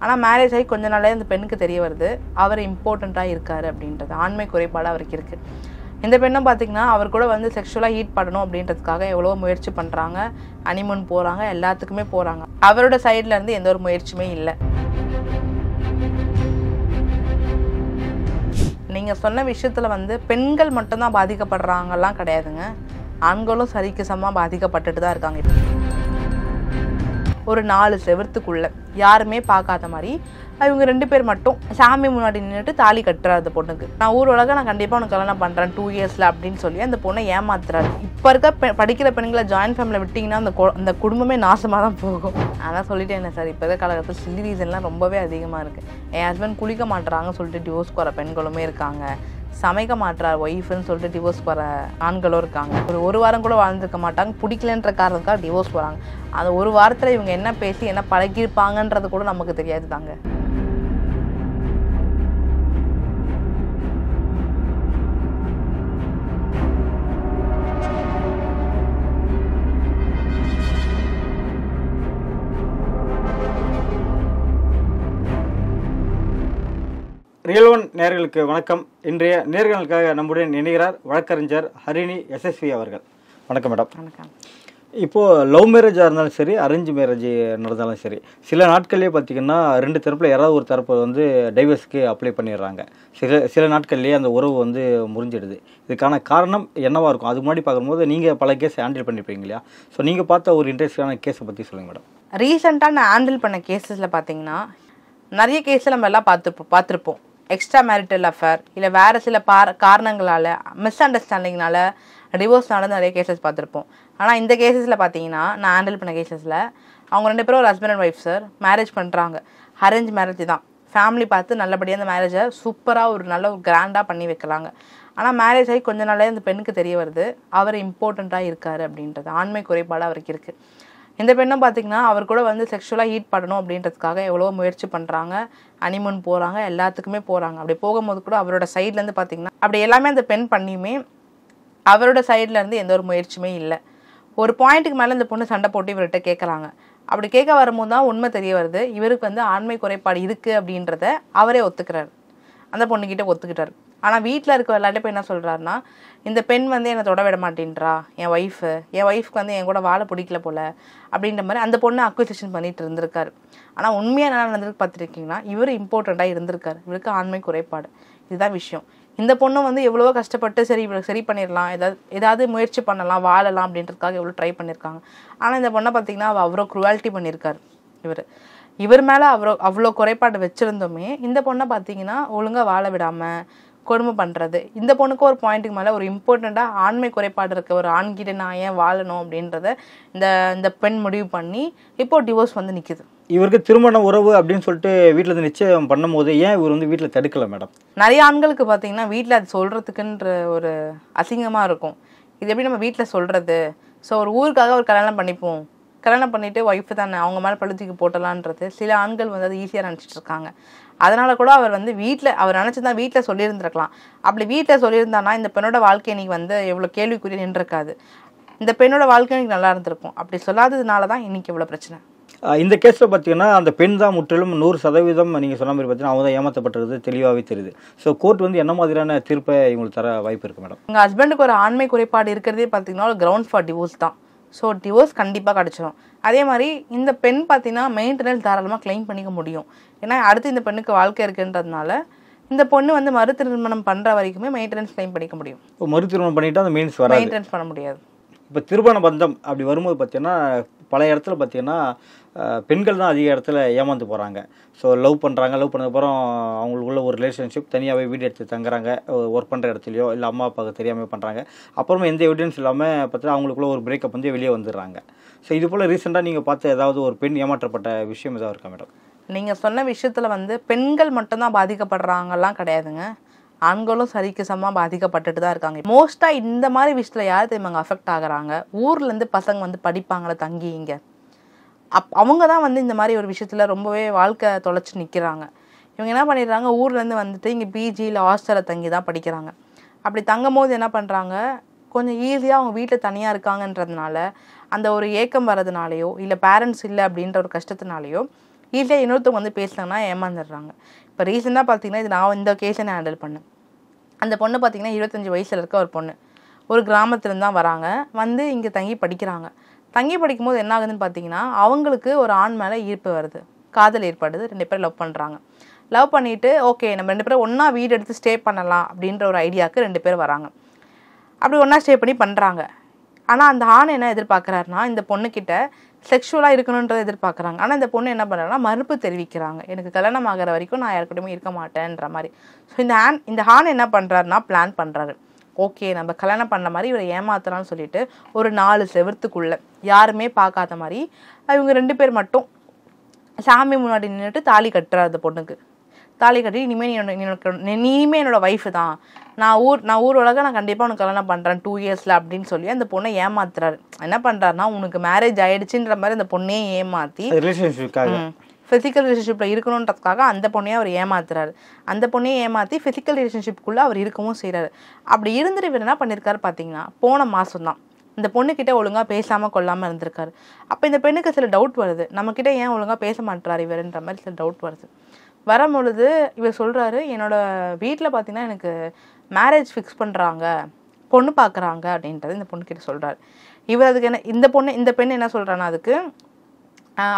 ஆனால் மேரேஜ் ஆகி கொஞ்ச நாளே அந்த பெண்ணுக்கு தெரிய வருது அவர் இம்பார்ட்டண்ட்டாக இருக்கார் அப்படின்றது. ஆண்மை குறைபாடு அவருக்கு இருக்குது. இந்த பெண்ணும் பார்த்திங்கன்னா அவர் கூட வந்து செக்ஷுவலாக ஹீட் பண்ணணும் அப்படின்றதுக்காக எவ்வளோ முயற்சி பண்ணுறாங்க, ஹனிமூன் போகிறாங்க, எல்லாத்துக்குமே போகிறாங்க. அவரோட சைட்லேருந்து எந்த ஒரு முயற்சியுமே இல்லை. நீங்கள் சொன்ன விஷயத்தில் வந்து பெண்கள் மட்டும்தான் பாதிக்கப்படுறாங்கலாம் கிடையாதுங்க. ஆண்களும் சரிக்கு சமமாக பாதிக்கப்பட்டுட்டு தான் இருக்காங்க. ஒரு 4 செவத்துக்குள்ளே யாருமே பார்க்காத மாதிரி இவங்க 2 பேர் மட்டும் சாமி முன்னாடி நின்றுட்டு தாலி கட்டுறாரு அந்த பொண்ணுக்கு. நான் ஊர் உலக நான் கண்டிப்பாக உனக்கு கல்யாணம் பண்ணுறேன் 2 இயர்ஸில் அப்படின்னு சொல்லி அந்த பொண்ணை ஏமாத்துறாரு. இப்போ இருக்க படிக்கிற பெண்களை ஜாயின்ட் ஃபேமிலியில் விட்டிங்கன்னா அந்த குடும்பமே நாசமாக தான் போகும். அதான் சொல்லிட்டேன் என்ன சார், இப்போ இருக்க காலகட்டத்தில் சில்லி ரீசன்லாம் ரொம்பவே அதிகமாக இருக்குது. என் ஹஸ்பண்ட் குளிக்க மாட்டுறாங்கன்னு சொல்லிட்டு டிவோர்ஸ் போகிற பெண்களுமே இருக்காங்க. சமைக்க மாட்டார் ஒய்ஃப்னு சொல்லிட்டு டிவோர்ஸ் போகிற ஆண்களும் இருக்காங்க. ஒரு வாரம் கூட வாழ்ந்துருக்க மாட்டாங்க, பிடிக்கலன்ற காரணத்துக்காக டிவோர்ஸ் போகிறாங்க. அந்த ஒரு வாரத்தில் இவங்க என்ன பேசி என்ன பழகிருப்பாங்கன்றது கூட நமக்கு தெரியாது தாங்க. ரியல் ஒன் நேயர்களுக்கு வணக்கம். இன்றைய நேர்களுக்காக நம்முடன் இணைகிறார் வழக்கறிஞர் ஹரிணி SSV அவர்கள். வணக்கம் மேடம். வணக்கம். இப்போது லவ் மேரேஜாக இருந்தாலும் சரி, அரேஞ்ச் மேரேஜ் நடந்தாலும் சரி, சில நாட்கள்லேயே பார்த்திங்கன்னா 2 தரப்பில் யாராவது ஒரு தரப்பு வந்து டைவர்ஸ்க்கு அப்ளை பண்ணிடுறாங்க. சில நாட்கள்லேயே அந்த உறவு வந்து முறிஞ்சிடுது. இதுக்கான காரணம் என்னவாக இருக்கும்? அதுக்கு முன்னாடி பார்க்கும்போது நீங்கள் பல கேஸ் ஹேண்டில் பண்ணியிருப்பீங்க இல்லையா? ஸோ நீங்கள் பார்த்த ஒரு இன்ட்ரெஸ்டான கேஸை பற்றி சொல்லுங்கள் மேடம். ரீசெண்டாக நான் ஹேண்டில் பண்ண கேஸஸில் பார்த்தீங்கன்னா நிறைய கேஸில் நம்ம எல்லாம் பார்த்துருப்போம். எக்ஸ்ட்ரா மேரிட்டல் அஃபேர் இல்லை வேறு சில காரணங்களால் மிஸ் அண்டர்ஸ்டாண்டிங்னால டிவோர்ஸ் நடந்து நிறைய கேசஸ் பார்த்துருப்போம். ஆனால் இந்த கேசஸில் பார்த்தீங்கன்னா நான் ஹேண்டில் பண்ண கேசஸில் அவங்க 2 பேரும் ஒரு husband and wife sir marriage பண்ணுறாங்க. அரேஞ்ச் மேரேஜ் தான். ஃபேமிலி பார்த்து நல்லபடியாக அந்த மேரேஜை சூப்பராக ஒரு கிராண்டாக பண்ணி வைக்கிறாங்க. ஆனால் மேரேஜ் ஆகி கொஞ்ச நாளே அந்த பெண்ணுக்கு தெரிய வருது அவர் இம்பார்ட்டண்ட்டாக இருக்கார் அப்படின்றது. ஆண்மை குறைபாடு அவருக்கு இருக்குது. இந்த பெண்ணும் பார்த்திங்கன்னா அவர் கூட வந்து செக்ஷுவலாக ஹீட் பண்ணணும் அப்படின்றதுக்காக எவ்வளோ முயற்சி பண்ணுறாங்க, ஹனிமூன் போகிறாங்க, எல்லாத்துக்குமே போகிறாங்க. அப்படி போகும்போது கூட அவரோட சைட்லேருந்து பார்த்திங்கன்னா அப்படி எல்லாமே அந்த பெண் பண்ணியுமே அவரோட சைட்லேருந்து எந்த ஒரு முயற்சியுமே இல்லை. ஒரு பாயிண்ட்டுக்கு மேலே இந்த பொண்ணு சண்டை போட்டு இவர்கிட்ட கேட்குறாங்க. அப்படி கேட்க வரும்போது தான் உண்மை தெரிய வருது இவருக்கு வந்து ஆண்மை குறைபாடு இருக்குது அப்படின்றத அவரே ஒத்துக்கிறார். அந்த பொண்ணுக்கிட்ட ஒத்துக்கிட்டார். ஆனால் வீட்டில் இருக்க எல்லார்ட்டையும் போய் என்ன சொல்கிறாருன்னா, இந்த பெண் வந்து என்னை தொட விட மாட்டேன்றா, என் ஒய்ஃப்க்கு வந்து என் கூட வாழ பிடிக்கல போல் அப்படின்ற மாதிரி அந்த பொண்ணு அக்யூசேஷன் பண்ணிட்டு இருந்திருக்காரு. ஆனால் உண்மையாக என்ன நடந்திருக்கு பார்த்துருக்கீங்கன்னா இவர் இம்பார்ட்டண்ட்டாக இருந்திருக்காரு. இவருக்கு ஆண்மை குறைபாடு. இதுதான் விஷயம். இந்த பொண்ணு வந்து எவ்வளவோ கஷ்டப்பட்டு இவருக்கு சரி பண்ணிடலாம், ஏதாவது முயற்சி பண்ணலாம், வாழலாம் அப்படின்றதுக்காக எவ்வளோ ட்ரை பண்ணியிருக்காங்க. ஆனால் இந்த பொண்ணை பார்த்திங்கன்னா அவ்வளோ க்ரூவாலிட்டி பண்ணியிருக்காரு. இவர் மேலே அவ்வளோ குறைபாடு வச்சுருந்தோமே இந்த பொண்ணை பார்த்தீங்கன்னா ஒழுங்காக வாழ விடாமல் கொடுமை பண்ணுறது. இந்த பொண்ணுக்கு ஒரு பாயிண்ட்டுக்கு மேலே ஒரு இம்பார்ட்டண்ட்டாக ஆண்மை குறைபாடு இருக்க ஒரு ஆண்கிட்ட நான் ஏன் வாழணும் அப்படின்றத இந்த பெண் முடிவு பண்ணி இப்போது டிவோர்ஸ் வந்து நிற்குது. இவருக்கு திருமண உறவு அப்படின்னு சொல்லிட்டு வீட்டில் இருந்து நிச்சயம் பண்ணும் போது ஏன் இவர் வந்து வீட்டில் தடுக்கலை மேடம்? நிறைய ஆண்களுக்கு பார்த்தீங்கன்னா வீட்டில் அது சொல்கிறதுக்குன்ற ஒரு அசிங்கமாக இருக்கும். இது எப்படி நம்ம வீட்டில் சொல்கிறது? ஸோ ஒரு ஊருக்காக ஒரு கல்யாணம் பண்ணிப்போம், கல்யாணம் பண்ணிவிட்டு ஒய்ஃபு தானே அவங்க மேலே பழுத்திக்கு போட்டலான்றது சில ஆண்கள் வந்து அது ஈஸியாக நினச்சிட்டு இருக்காங்க. அதனால் கூட அவர் வந்து அவர் நினச்சிதான் வீட்டில் சொல்லியிருந்துருக்கலாம். அப்படி வீட்டில் சொல்லியிருந்தானா இந்த பெண்ணோட வாழ்க்கை இன்னைக்கு வந்து எவ்வளோ கேள்விக்குரிய நின்றுருக்காது. இந்த பெண்ணோட வாழ்க்கை இன்னைக்கு நல்லா இருந்திருக்கும். அப்படி சொல்லாததுனால தான் இன்னைக்கு இவ்வளோ பிரச்சனை. இந்த கேஸில் பார்த்தீங்கன்னா அந்த பெண் தான் முற்றிலும் 100% நீங்கள் சொன்ன மாதிரி பார்த்தீங்கன்னா அவங்க தான் ஏமாற்றப்பட்டிருது தெளிவாகவே தெரியுது. ஸோ கோர்ட் வந்து என்ன மாதிரியான தீர்ப்பை இவங்களுக்கு தர வாய்ப்பு இருக்குது மேடம்? எங்கள் ஹஸ்பண்டுக்கு ஒரு ஆண்மை குறைபாடு இருக்கிறதே பார்த்தீங்கன்னா ஒரு கிரவுண்ட் ஃபார் டிவோர்ஸ் தான். ஸோ டிவோர்ஸ் கண்டிப்பாக கிடச்சிடும். அதே மாதிரி இந்த பெண் பார்த்தீங்கன்னா மெயின்டெனன்ஸ் தாராளமாக கிளைம் பண்ணிக்க முடியும். ஏன்னா அடுத்து இந்த பெண்ணுக்கு வாழ்க்கை இருக்குன்றதுனால இந்த பொண்ணு வந்து மறு திருமணம் பண்ணுற வரைக்குமே மெயின்டெனன்ஸ் கிளைம் பண்ணிக்க முடியும். இப்போ மறு திருமணம் பண்ணிவிட்டு அந்த மெயின்டெனன்ஸ் பண்ண முடியாது. இப்போ திருமண பந்தம் அப்படி வரும்போது பார்த்தீங்கன்னா பல இடத்துல பார்த்தீங்கன்னா பெண்கள் தான் அதிக இடத்துல ஏமாந்து போகிறாங்க. ஸோ லவ் பண்ணதுக்கப்புறம் அவங்களுக்குள்ள ஒரு ரிலேஷன்ஷிப் தனியாகவே வீடு எடுத்து தங்குறாங்க, ஒர்க் பண்ணுற இடத்துலையோ இல்லை அம்மா அப்பாவுக்கு தெரியாமல் பண்ணுறாங்க. அப்புறமா எந்த எவிடன்ஸ் இல்லாமல் பார்த்தீங்கன்னா அவங்களுக்குள்ள ஒரு பிரேக்கப் வந்து வெளியே வந்துடுறாங்க. ஸோ இது போல் ரீசெண்டாக நீங்கள் பார்த்து ஏதாவது ஒரு பெண் ஏமாற்றப்பட்ட விஷயம் ஏதாவது இருக்கா மேடம்? நீங்கள் சொன்ன விஷயத்தில் வந்து பெண்கள் மட்டும்தான் பாதிக்கப்படுறாங்கலாம் கிடையாதுங்க. ஆண்களும் சரிக்கு சமமாக பாதிக்கப்பட்டுட்டு தான் இருக்காங்க. மோஸ்ட்டாக இந்த மாதிரி விஷயத்தில் யார் தெரியுமாங்க அஃபெக்ட் ஆகுறாங்க? ஊர்லேருந்து பசங்க வந்து படிப்பாங்களே தங்கி இங்கே, அவங்க தான் வந்து இந்த மாதிரி ஒரு விஷயத்தில் ரொம்பவே வாழ்க்கை தொலைச்சி நிற்கிறாங்க. இவங்க என்ன பண்ணிடுறாங்க, ஊர்லேருந்து வந்துட்டு இங்கே பிஜி இல்லை ஹாஸ்டலில் தங்கி தான் படிக்கிறாங்க. அப்படி தங்கும் போது என்ன பண்ணுறாங்க, கொஞ்சம் ஈஸியாக அவங்க வீட்டில் தனியாக இருக்காங்கன்றதுனால அந்த ஒரு ஏக்கம் வர்றதுனாலையோ இல்லை பேரண்ட்ஸ் இல்லை அப்படின்ற ஒரு கஷ்டத்தினாலேயோ ஈஸியாக இன்னொருத்தவங்க வந்து பேசினாங்கன்னா ஏமாந்துடுறாங்க. இப்போ ரீசெண்டாக பார்த்தீங்கன்னா இது நான் இந்த கேஸை நான் ஹேண்டில் பண்ணேன். அந்த பொண்ணு பார்த்தீங்கன்னா 25 வயசில் இருக்க ஒரு பொண்ணு, ஒரு கிராமத்துலேருந்து தான் வராங்க, வந்து இங்கே தங்கி படிக்கிறாங்க. தங்கி படிக்கும்போது என்ன ஆகுதுன்னு பார்த்தீங்கன்னா அவங்களுக்கு ஒரு ஆண் மேலே ஈர்ப்பு வருது, காதல் ஏற்படுது, 2 பேரும் லவ் பண்ணுறாங்க. லவ் பண்ணிவிட்டு ஓகே நம்ம 2 பேரும் ஒன்றா வீடு எடுத்து ஸ்டே பண்ணலாம் அப்படின்ற ஒரு ஐடியாவுக்கு 2 பேர் வராங்க. அப்படி ஒன்றா ஸ்டே பண்ணி பண்ணுறாங்க. ஆனால் அந்த ஆண் என்ன எதிர்பார்க்குறாருனா இந்த பொண்ணுக்கிட்ட செக்ஷுவலாக இருக்கணுன்றதை எதிர்பார்க்குறாங்க. ஆனால் இந்த பொண்ணு என்ன பண்ணுறாங்கன்னா மறுப்பு தெரிவிக்கிறாங்க, எனக்கு கல்யாணம் ஆகிற வரைக்கும் நான் யாருக்கிட்டையுமே இருக்க மாட்டேன்ற மாதிரி. ஸோ இந்த ஆண் என்ன பண்ணுறாருனா பிளான் பண்ணுறாரு, ஓகே நம்ம கல்யாணம் பண்ண மாதிரி இவரை ஏமாத்தலாம்னு சொல்லிட்டு ஒரு 4 செவத்துக்குள்ளே யாருமே பார்க்காத மாதிரி இவங்க 2 பேர் மட்டும் சாமி முன்னாடி நின்றுட்டு தாலி கட்டுறாரு. அந்த பொண்ணுக்கு தாலி கட்டி இனிமே என்னோட ஒய்ஃபு தான், நான் ஊர் உலக நான் கண்டிப்பாக உனக்கு கல்யாணம் பண்ணுறேன் 2 இயர்ஸில் அப்படின்னு சொல்லி அந்த பொண்ணை ஏமாத்துறாரு. என்ன பண்ணுறாருனா உனக்கு மேரேஜ் ஆகிடுச்சுன்ற மாதிரி அந்த பொண்ணையே ஏமாற்றி ஃபிசிக்கல் ரிலேஷன்ஷிப்பில் இருக்கணுன்றதுக்காக அந்த பொண்ணையே அவர் ஏமாத்துறாரு. அந்த பொண்ணையே ஏமாற்றி ஃபிசிக்கல் ரிலேஷன்ஷிப்புக்குள்ளே அவர் இருக்கவும் செய்கிறாரு. அப்படி இருந்துட்டு இவர் என்ன பண்ணியிருக்காரு பார்த்தீங்கன்னா போன மாதம் தான் இந்த பொண்ணுக்கிட்ட ஒழுங்காக பேசாமல் கொள்ளாமல் இருந்திருக்காரு. அப்போ இந்த பெண்ணுக்கு சில டவுட் வருது, நம்மக்கிட்ட ஏன் ஒழுங்காக பேச மாட்டார் இவருன்ற மாதிரி சில டவுட் வருது. வரும்பொழுது இவர் சொல்கிறாரு, என்னோட வீட்டில் பார்த்தீங்கன்னா எனக்கு மேரேஜ் ஃபிக்ஸ் பண்ணுறாங்க, பொண்ணு பார்க்குறாங்க அப்படின்றது இந்த பொண்ணுக்கிட்ட சொல்கிறாரு. இவர் அதுக்கு என்ன இந்த பெண் என்ன சொல்கிறான்னா அதுக்கு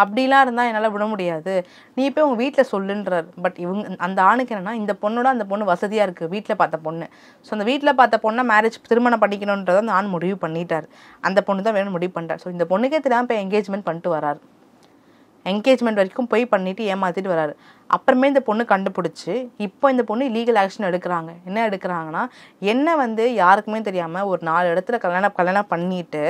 அப்படிலாம் இருந்தால் என்னால் விட முடியாது, நீ போய் உங்கள் வீட்டில் சொல்லுன்றார். பட் அந்த ஆணுக்கு என்னென்னா இந்த பொண்ணு வசதியாக இருக்குது, வீட்டில் பார்த்த பொண்ணு. ஸோ அந்த வீட்டில் பார்த்த பொண்ணை திருமணம் பண்ணிக்கணுன்றதை அந்த ஆண் முடிவு பண்ணிட்டார். அந்த பொண்ணு தான் வேணும்னு முடிவு பண்ணிட்டார். ஸோ இந்த பொண்ணுக்கே தெரியாமல் போய் என்கேஜ்மெண்ட் பண்ணிட்டு வராரு. என்கேஜ்மெண்ட் வரைக்கும் போய் பண்ணிவிட்டு ஏமாற்றிட்டு வராரு. அப்புறமே இந்த பொண்ணு கண்டுபிடிச்சி இப்போ இந்த பொண்ணு லீகல் ஆக்ஷன் எடுக்கிறாங்க. என்ன எடுக்கிறாங்கன்னா என்ன வந்து யாருக்குமே தெரியாமல் ஒரு 4 இடத்துல கல்யாணம் பண்ணிட்டு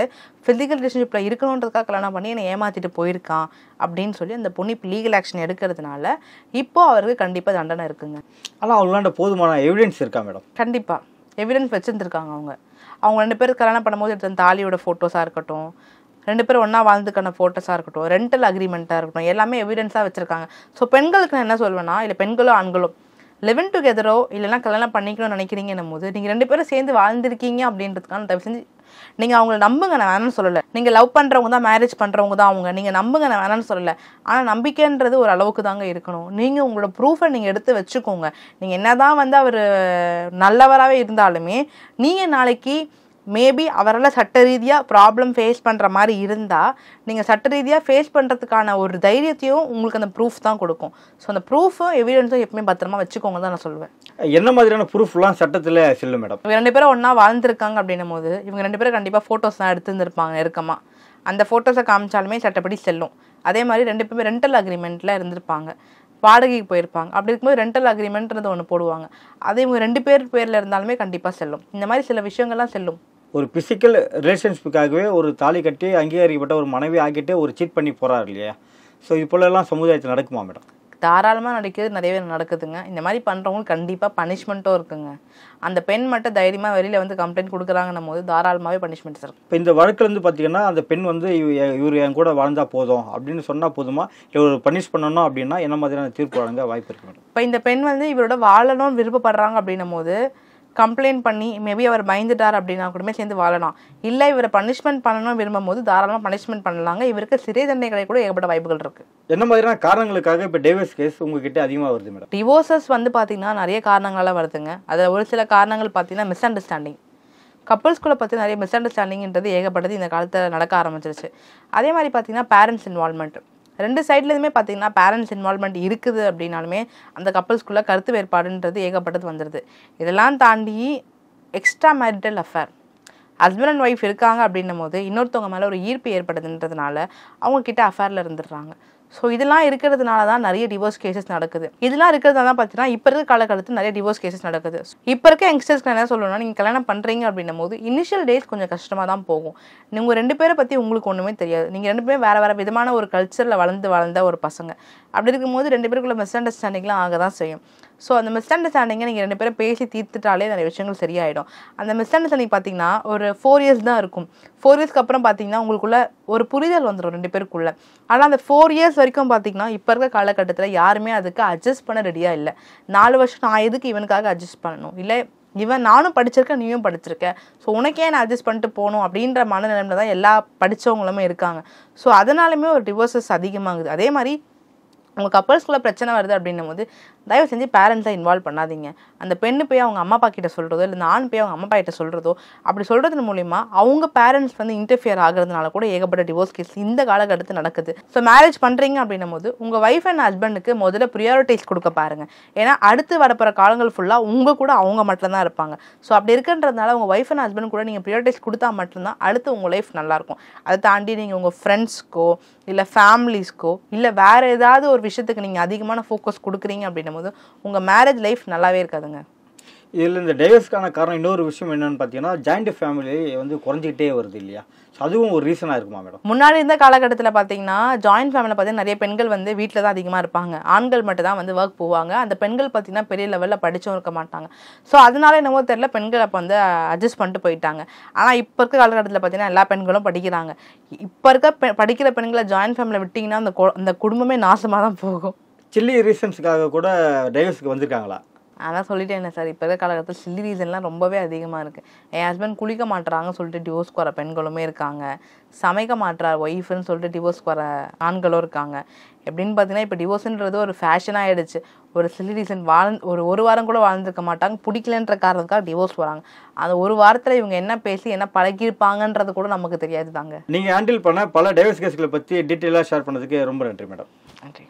ஃபிசிக்கல் ரிலேஷன்ஷிப்பில் இருக்கணுன்றதுக்காக கல்யாணம் பண்ணி என்னை ஏமாற்றிட்டு போயிருக்கான் அப்படின்னு சொல்லி அந்த பொண்ணு இப்போ லீகல் ஆக்ஷன் எடுக்கிறதுனால இப்போ அவருக்கு கண்டிப்பாக தண்டனை இருக்குங்க. ஆனால் அவங்களாண்ட போதுமான எவிடன்ஸ் இருக்கா மேடம்? கண்டிப்பாக எவிடன்ஸ் வச்சுருந்துருக்காங்க. அவங்க 2 பேர் கல்யாணம் பண்ணும்போது எடுத்த தாலியோட ஃபோட்டோஸாக இருக்கட்டும், 2 பேரும் ஒன்றா வாழ்ந்துக்கான ஃபோட்டோஸாக இருக்கட்டும், ரெண்டல் அக்ரிமெண்ட்டாக இருக்கட்டும், எல்லாமே எவிடன்ஸாக வச்சுருக்காங்க. ஸோ பெண்களுக்கு நான் என்ன சொல்வேன்னா, இல்லை பெண்களோ ஆண்களோ லிவ் டுகெதரோ இல்லைனா கல்யாணம் பண்ணிக்கணும்னு நினைக்கிறீங்கன்னும் போது நீங்கள் 2 பேரும் சேர்ந்து வாழ்ந்துருக்கீங்க அப்படின்றதுக்கான தயவு செஞ்சு நீங்கள் அவங்கள நம்புங்க, நான் வேணான்னு சொல்லலை. நீங்கள் லவ் பண்ணுறவங்க தான், மேரேஜ் பண்ணுறவங்க தான் அவங்க, நீங்கள் நம்புங்க, நான் வேணான்னு சொல்லலை. ஆனால் நம்பிக்கைன்றது ஒரு அளவுக்கு தாங்க இருக்கணும். நீங்கள் உங்களோட ப்ரூஃபை நீங்கள் எடுத்து வச்சுக்கோங்க. நீங்கள் என்ன தான் வந்து அவர் நல்லவராகவே இருந்தாலுமே நீங்கள் நாளைக்கு மேபி அவரால் சட்ட ரீதியாக ப்ராப்ளம் ஃபேஸ் பண்ணுற மாதிரி இருந்தால் நீங்கள் சட்ட ரீதியாக ஃபேஸ் பண்ணுறதுக்கான ஒரு தைரியத்தையும் உங்களுக்கு அந்த ப்ரூஃப் தான் கொடுக்கும். ஸோ அந்த ப்ரூஃபும் எவிடன்ஸும் எப்பவுமே பத்திரமா வச்சுக்கோங்க தான் நான் சொல்லுவேன். என்ன மாதிரியான ப்ரூஃப்லாம் சட்டத்தில் செல்லும் மேடம்? இவங்க 2 பேரும் ஒன்றா வாழ்ந்துருக்காங்க அப்படின்னும் போது இவங்க 2 பேரும் கண்டிப்பாக ஃபோட்டோஸ் தான் எடுத்துருந்துருப்பாங்க நெருக்கமாக. அந்த ஃபோட்டோஸை காமிச்சாலுமே சட்டப்படி செல்லும். அதே மாதிரி 2 பேருமே ரெண்டல் அக்ரிமெண்ட்டில் இருந்திருப்பாங்க, வாடகைக்கு போயிருப்பாங்க. அப்படி இருக்கும்போது ரெண்டல் அக்ரிமெண்ட்ன்றது ஒன்று போடுவாங்க. அதே இவங்க 2 பேரில் இருந்தாலுமே கண்டிப்பாக செல்லும். இந்த மாதிரி சில விஷயங்கள்லாம் செல்லும். ஒரு பிசிக்கல் ரிலேஷன்ஷிப்புக்காகவே ஒரு தாலி கட்டி அங்கீகரிக்கப்பட்ட ஒரு மனைவி ஆகிட்டு ஒரு சீட் பண்ணி போகிறார் இல்லையா? ஸோ இப்போல்லாம் சமுதாயத்தில் நடக்குமா மேடம்? தாராளமாக நிறையவே நடக்குதுங்க. இந்த மாதிரி பண்ணுறவங்களுக்கு கண்டிப்பாக பனிஷ்மெண்ட்டும் இருக்குங்க. அந்த பெண் மட்டும் தைரியமாக வெளியில் வந்து கம்ப்ளைண்ட் கொடுக்குறாங்கன்னும் போது தாராளமாகவே பனிஷ்மெண்ட்ஸ் இருக்கும். இப்போ இந்த வழக்கில் வந்து பார்த்தீங்கன்னா அந்த பெண் வந்து இவர் என் கூட வாழ்ந்தா போதும் அப்படின்னு சொன்னால் போதுமா, இல்லை ஒரு பனிஷ் பண்ணணும் அப்படின்னா என்ன மாதிரியான தீர்ப்பு வழங்க வாய்ப்பு இருக்கு மேடம்? இப்போ இந்த பெண் வந்து இவரோட வாழணும்னு விருப்பப்படுறாங்க அப்படின்னும் போது கம்ப்ளைண்ட் பண்ணி மேபி அவர் பயந்துட்டார் அப்படின்னா கூடமே சேர்ந்து வாழலாம். இல்லை இவரை பனிஷ்மெண்ட் பண்ணணும் விரும்பும் போது தாராளமாக பனிஷ்மெண்ட் பண்ணலாங்க. இவருக்கு சிறை தண்டனைகளை கூட ஏகப்பட்ட வாய்ப்புகள் இருக்குது. என்ன மாதிரியான காரணங்களுக்காக இப்போ டிவோர்ஸ் கேஸ் உங்ககிட்ட அதிகமாக வருது மேடம்? டிவோர்ஸஸ் வந்து பார்த்தீங்கன்னா நிறைய காரணங்களால் வருதுங்க. அதில் ஒரு சில காரணங்கள் பார்த்தீங்கன்னா மிஸ் அண்டர்ஸ்டாண்டிங். கப்புள்ஸ்குள்ளே பற்றி நிறைய மிஸ் அண்டர்ஸ்டாண்டிங்கிறது ஏகப்பட்டது இந்த காலத்தில் நடக்க ஆரம்பிச்சிருச்சு. அதே மாதிரி பார்த்தீங்கன்னா பேரண்ட்ஸ் இன்வால்மெண்ட், 2 சைட்லேயுமே பார்த்தீங்கன்னா பேரண்ட்ஸ் இன்வால்மெண்ட் இருக்குது அப்படின்னாலுமே அந்த கப்புள்ஸ்குள்ளே கருத்து வேறுபாடுன்றது ஏகப்பட்டது வந்துடுது. இதெல்லாம் தாண்டி extra marital affair, husband and wife இருக்காங்க அப்படின்னும் போது இன்னொருத்தவங்க மேலே ஒரு ஈர்ப்பு ஏற்படுதுன்றதுனால அவங்கக்கிட்ட அஃபேரில் இருந்துடுறாங்க. ஸோ இதெல்லாம் இருக்கிறதுனால தான் நிறைய டிவோர்ஸ் கேசஸ் நடக்குது. இதெல்லாம் இருக்கிறதுனால தான் பார்த்தீங்கன்னா இப்போ இருக்க காலகட்டத்தில் நிறைய டிவோர்ஸ் கேசஸ் நடக்குது. இப்போ இருக்க யங்ஸ்டர்ஸ்க்கு என்ன சொல்லணும்னா, நீங்கள் கல்யாணம் பண்ணுறீங்க அப்படின்னும் போது இனிஷியல் டேஸ் கொஞ்சம் கஷ்டமாக தான் போகும். நீங்கள் 2 பேரை பற்றி உங்களுக்கு ஒன்றுமே தெரியாது. நீங்கள் 2 பேரும் வேறு விதமான ஒரு கல்ச்சரில் வளர்ந்த ஒரு பசங்க. அப்படி இருக்கும்போது 2 பேருக்குள்ள மிஸ் அண்டர்ஸ்டாண்டிங்லாம் ஆக தான் செய்யும். ஸோ அந்த மிஸ் அண்டர்ஸ்டாண்டிங்கை நீங்கள் 2 பேரும் பேசி தீர்த்துட்டாலே நிறைய விஷயங்கள் சரியாயிடும். அந்த மிஸ் அண்டர்ஸ்டாண்டிங் பார்த்தீங்கன்னா ஒரு 4 இயர்ஸ் தான் இருக்கும். 4 இயர்ஸ்க்கு அப்புறம் பார்த்தீங்கன்னா உங்களுக்குள்ள ஒரு புரிதல் வந்துடும் 2 பேருக்குள்ள. ஆனால் அந்த 4 இயர்ஸ் வரைக்கும் பார்த்தீங்கன்னா இப்போ இருக்க காலகட்டத்தில் யாருமே அதுக்கு அட்ஜஸ்ட் பண்ண ரெடியாக இல்லை. 4 வருஷம் நான் எதுக்கு இவனுக்காக அட்ஜஸ்ட் பண்ணணும், இல்லை இவன் நானும் படிச்சிருக்கேன் நீயும் படிச்சிருக்கேன், ஸோ உனக்கே நான் அட்ஜஸ்ட் பண்ணிட்டு போகணும் அப்படின்ற மனநிலைமையில தான் எல்லா படித்தவங்களுமே இருக்காங்க. ஸோ அதனாலுமே ஒரு டிவோர்ஸஸ் அதிகமாகுது. அதே மாதிரி உங்கள் கப்பல்ஸ்குள்ளே பிரச்சனை வருது அப்படின்னும் போது தயவு செஞ்சு பேரண்ட்ஸை இன்வால்வ் பண்ணாதீங்க. அந்த பெண்ணு போய் அவங்க அம்மா அப்பா கிட்ட சொல்கிறதோ இல்லை ஆண் போய் அவங்க அம்மா அப்பா கிட்ட சொல்கிறதோ அப்படி சொல்கிறது மூலிமா அவங்க பேரண்ட்ஸ் வந்து இன்டர்ஃபியர் ஆகிறதுனால கூட ஏகப்பட்ட டிவோர்ஸ் கேஸ் இந்த காலகட்டத்தில் நடக்குது. ஸோ மேரேஜ் பண்ணுறீங்க அப்படின்னும் போது உங்கள் ஒய்ஃப் அண்ட் ஹஸ்பண்டுக்கு முதல்ல ப்ரியாரிட்டைஸ் கொடுக்க பாருங்கள். ஏன்னா அடுத்து வரப்போகிற காலங்கள் ஃபுல்லாக உங்கள் கூட அவங்க மட்டும்தான் இருப்பாங்க. ஸோ அப்படி இருக்குன்றதுனால உங்கள் ஒய்ஃப் அண்ட் ஹஸ்பண்ட் கூட நீங்கள் ப்ரியாரிட்டைஸ் கொடுத்தா மட்டும்தான் அடுத்து உங்கள் லைஃப் நல்லாயிருக்கும். அதை தாண்டி நீங்கள் உங்கள் ஃப்ரெண்ட்ஸ்க்கோ இல்லை ஃபேமிலிஸ்க்கோ இல்லை வேறு ஏதாவது ஒரு விஷயத்துக்கு நீங்கள் அதிகமான ஃபோக்கஸ் கொடுக்குறீங்க அப்படின்னும் போது உங்கள் மேரேஜ் லைஃப் நல்லாவே இருக்காதுங்க. இதில் இந்த டைவர்ஸ்க்கான காரணம் இன்னொரு விஷயம் என்னென்னு பார்த்தீங்கன்னா ஜாயிண்ட் ஃபேமிலி வந்து குறைஞ்சிக்கிட்டே வருது இல்லையா? ஸோ அதுவும் ஒரு ரீசனாக இருக்குமா மேடம்? முன்னாடி இருந்த காலகட்டத்தில் பார்த்தீங்கன்னா ஜாயிண்ட் ஃபேமிலியில் பார்த்தீங்கன்னா நிறைய பெண்கள் வந்து வீட்டில் தான் அதிகமாக இருப்பாங்க. ஆண்கள் மட்டும் தான் வந்து ஒர்க் போவாங்க. அந்த பெண்கள் பார்த்தீங்கன்னா பெரிய லெவலில் படிச்சும் இருக்க மாட்டாங்க. ஸோ அதனால என்னவோ தெரியல பெண்கள் அப்போ வந்து அட்ஜஸ்ட் பண்ணிட்டு போயிட்டாங்க. ஆனால் இப்போ இருக்க காலகட்டத்தில் பார்த்தீங்கன்னா எல்லா பெண்களும் படிக்கிறாங்க. இப்போ இருக்க படிக்கிற பெண்களை ஜாயிண்ட் ஃபேமிலியில் விட்டிங்கன்னா அந்த குடும்பமே நாசமாக தான் போகும். சில்லி ரீசன்ஸுக்காக கூட டைவர்ஸுக்கு வந்திருக்காங்களா? அதான் சொல்லிட்டேன் சார், இப்போ இருக்கிற காலகட்டத்தில் சில்லி ரீசன்லாம் ரொம்பவே அதிகமாக இருக்குது. என் ஹஸ்பண்ட் குளிக்க மாட்டுறாங்கன்னு சொல்லிட்டு டிவோர்ஸ்க்கு வர பெண்களுமே இருக்காங்க. சமைக்க மாட்டுறார் ஒய்ஃப்னு சொல்லிட்டு டிவோர்ஸ்க்கு வர ஆண்களும் இருக்காங்க. எப்படின்னு பார்த்தீங்கன்னா இப்போ டிவோர்ஸுன்றது ஒரு ஃபேஷனாக ஆகிடுச்சு. ஒரு சில்லி ரீசன் ஒரு வாரம் கூட வாழ்ந்துருக்க மாட்டாங்க, பிடிக்கலன்ற காரணத்துக்காக டிவோர்ஸ் வராங்க. அந்த ஒரு வாரத்தில் இவங்க என்ன பேசி என்ன பழகிருப்பாங்கன்றது கூட நமக்கு தெரியாது தாங்க. நீங்கள் ஹேண்டில் பண்ண பல டைவர்ஸ் கேஸ்களை பற்றி டீட்டெயிலாக ஷேர் பண்ணதுக்கு ரொம்ப நன்றி மேடம். நன்றி.